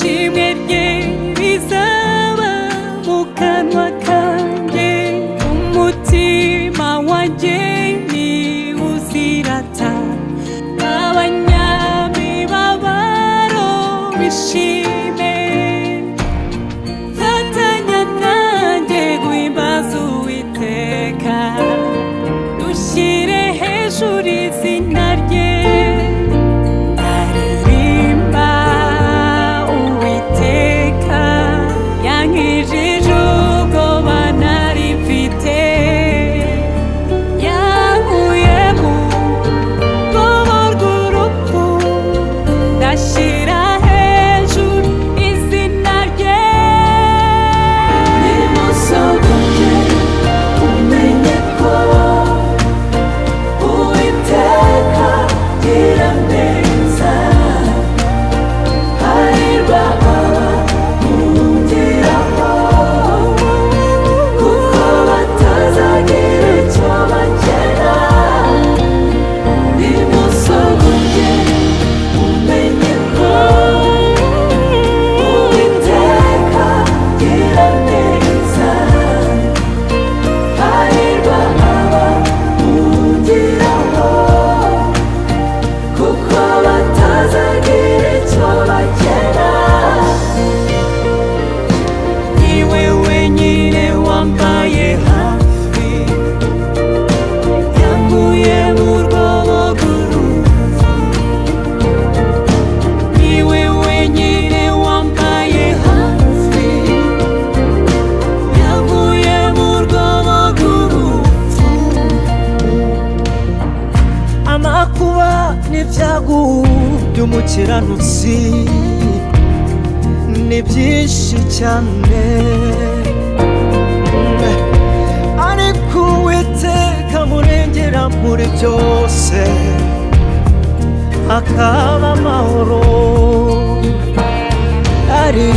ishimwe rye rizaba mu kanwa kanjye, umutima wanjye niwuzirata, abanyamibabaro bishime, fatanya nanjye guhimbaza Uwiteka, dushyire hejuru izina rye. Ndaririmba Uwiteka yankijije ubwoba nari mfite, yankuye mu rwobo rw'urupfu, ndashyira hejuru izina rye. Nimusohoke umenye ko Uwiteka agira neza, hahirwa abamwumviraho, kuko batazagira icyo bakena. Nimusohoke umenye ko Uwiteka agira neza, hahirwa abamwumviraho, kuko batazagira icyo bakena. Niwe wenyine wambaye hafi, yankuye mu rwobo rw'urupfu. Niwe wenyine wambaye hafi, yankuye mu rwobo rw'urupfu. amakuba n'ibyago by'umukiranutsi ni byinshi cyane, ariko Uwiteka amurengera muri byose, hakaba amahoro. Ari